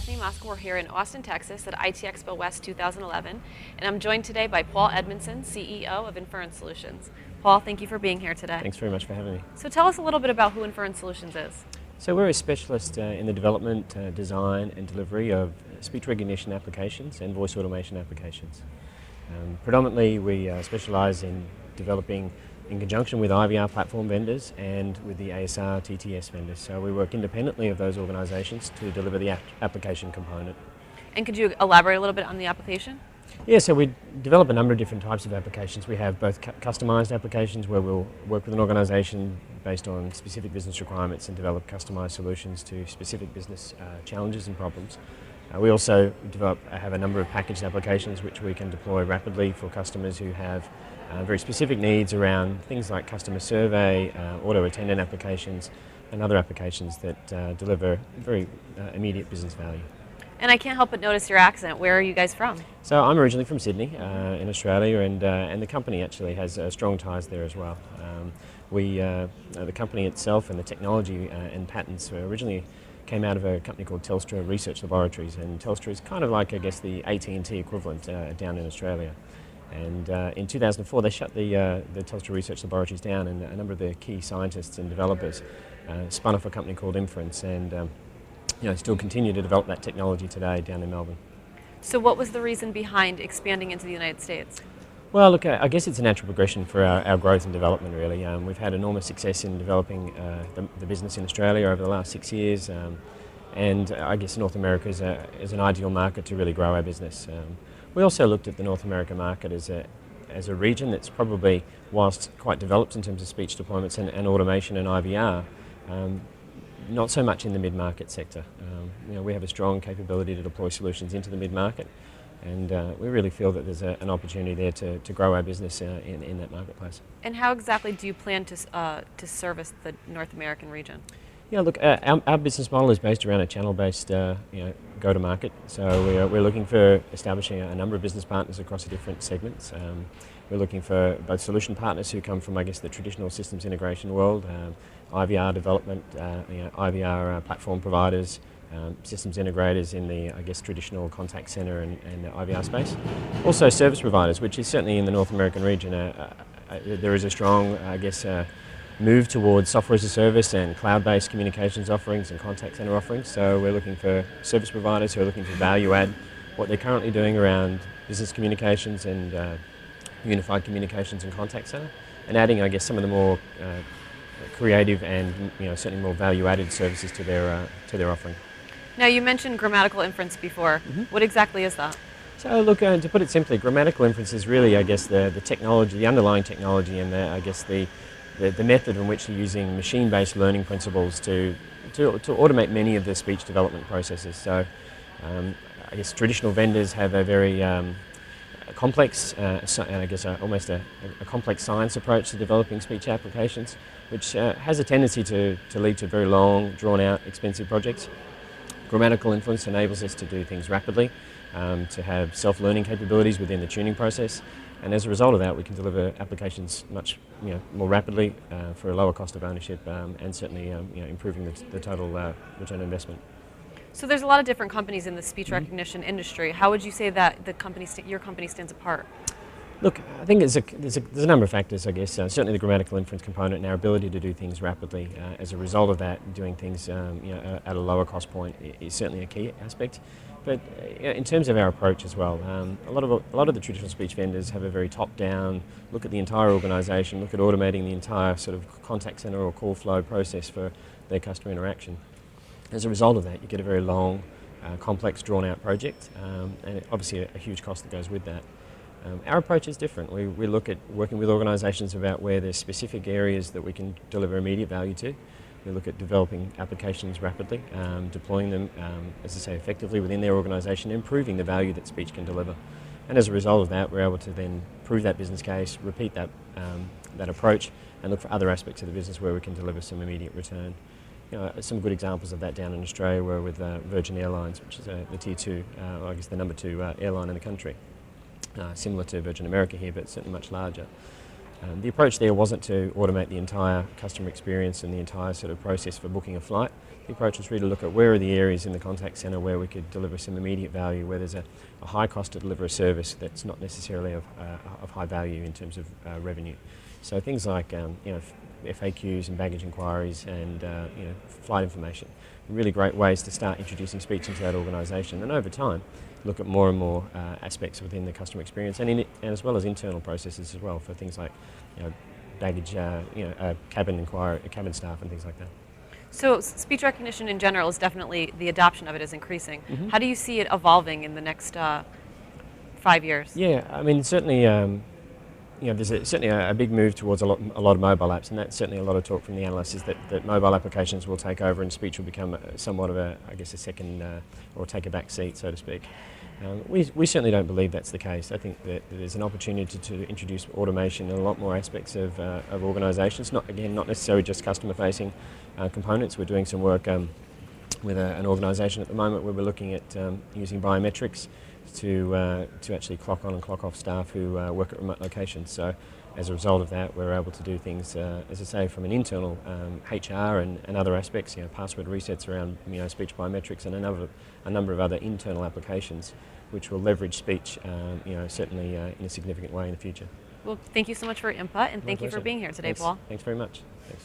Stefanie Mosca. We're here in Austin, Texas at IT Expo West 2011, and I'm joined today by Paul Edmondson, CEO of Inference Solutions. Paul, thank you for being here today. Thanks very much for having me. So tell us a little bit about who Inference Solutions is. So we're a specialist in the development, design and delivery of speech recognition applications and voice automation applications. Predominantly we specialise in developing in conjunction with IVR platform vendors and with the ASR TTS vendors. So we work independently of those organisations to deliver the application component. And could you elaborate a little bit on the application? Yeah, so we develop a number of different types of applications. We have both customised applications where we'll work with an organisation based on specific business requirements and develop customised solutions to specific business challenges and problems. We also have a number of packaged applications which we can deploy rapidly for customers who have very specific needs around things like customer survey, auto attendant applications and other applications that deliver very immediate business value. And I can't help but notice your accent. Where are you guys from? So I'm originally from Sydney in Australia, and the company actually has strong ties there as well. The company itself and the technology and patents originally came out of a company called Telstra Research Laboratories, and Telstra is kind of like, I guess, the AT&T equivalent down in Australia. And in 2004 they shut the Telstra Research Laboratories down, and a number of the key scientists and developers spun off a company called Inference, and still continue to develop that technology today down in Melbourne. So what was the reason behind expanding into the United States? Well, look, I guess it's a natural progression for our growth and development, really. We've had enormous success in developing the business in Australia over the last 6 years, and I guess North America is an ideal market to really grow our business. We also looked at the North American market as a region that's probably, whilst quite developed in terms of speech deployments and automation and IVR, not so much in the mid-market sector. We have a strong capability to deploy solutions into the mid-market, and we really feel that there's an opportunity there to grow our business in that marketplace. And how exactly do you plan to service the North American region? Yeah, look, our business model is based around a channel-based go-to-market. So we're looking for establishing a number of business partners across the different segments. We're looking for both solution partners who come from, I guess, the traditional systems integration world, IVR development, IVR platform providers, systems integrators in the, I guess, traditional contact center and IVR space. Also service providers, which is certainly in the North American region. There is a strong, I guess, move towards software as a service and cloud-based communications offerings and contact center offerings. So we're looking for service providers who are looking to value add what they're currently doing around business communications and unified communications and contact center, and adding, I guess, some of the more creative and certainly more value-added services to their offering. Now, you mentioned grammatical inference before. Mm-hmm. What exactly is that? So look, to put it simply, grammatical inference is really, I guess, the technology, the underlying technology, and the method in which you're using machine-based learning principles to automate many of the speech development processes. So I guess traditional vendors have a very complex, and I guess almost a complex science approach to developing speech applications, which has a tendency to lead to very long, drawn-out, expensive projects. Grammatical inference enables us to do things rapidly, to have self-learning capabilities within the tuning process, and as a result of that we can deliver applications much more rapidly for a lower cost of ownership, and certainly improving the total return on investment. So there's a lot of different companies in the speech recognition industry. How would you say that your company stands apart? Look, I think there's a number of factors, I guess. Certainly the grammatical inference component and our ability to do things rapidly. As a result of that, doing things at a lower cost point is certainly a key aspect. But in terms of our approach as well, a lot of the traditional speech vendors have a very top-down look at the entire organisation, look at automating the entire sort of contact centre or call flow process for their customer interaction. As a result of that, you get a very long, complex, drawn-out project, and obviously a huge cost that goes with that. Our approach is different. We look at working with organisations about where there's specific areas that we can deliver immediate value to. We look at developing applications rapidly, deploying them, as I say, effectively within their organisation, improving the value that speech can deliver. And as a result of that, we're able to then prove that business case, repeat that approach, and look for other aspects of the business where we can deliver some immediate return. Some good examples of that down in Australia were with Virgin Airlines, which is the tier 2, I guess the number 2 airline in the country. Similar to Virgin America here, but certainly much larger. The approach there wasn't to automate the entire customer experience and the entire sort of process for booking a flight. The approach was really to look at where are the areas in the contact centre where we could deliver some immediate value, where there's a high cost to deliver a service that's not necessarily of high value in terms of revenue. So things like FAQs and baggage inquiries and flight information, really great ways to start introducing speech into that organisation, and over time look at more and more aspects within the customer experience and as well as internal processes as well for things like baggage, cabin inquiry, cabin staff and things like that. So speech recognition in general is definitely, the adoption of it is increasing. Mm-hmm. How do you see it evolving in the next 5 years? Yeah, I mean certainly there's certainly a big move towards a lot of mobile apps, and that's certainly a lot of talk from the analysts is that mobile applications will take over and speech will become somewhat of a second or take a back seat, so to speak. We certainly don't believe that's the case. I think that there's an opportunity to introduce automation in a lot more aspects of organisations, not necessarily just customer-facing components. We're doing some work with an organisation at the moment where we're looking at using biometrics to actually clock on and clock off staff who work at remote locations. So as a result of that, we're able to do things, as I say, from an internal HR and other aspects, password resets around speech biometrics and a number of other internal applications which will leverage speech certainly in a significant way in the future. Well, thank you so much for your input, and thank you for being here today, Thanks. Paul. Thanks very much. Thanks.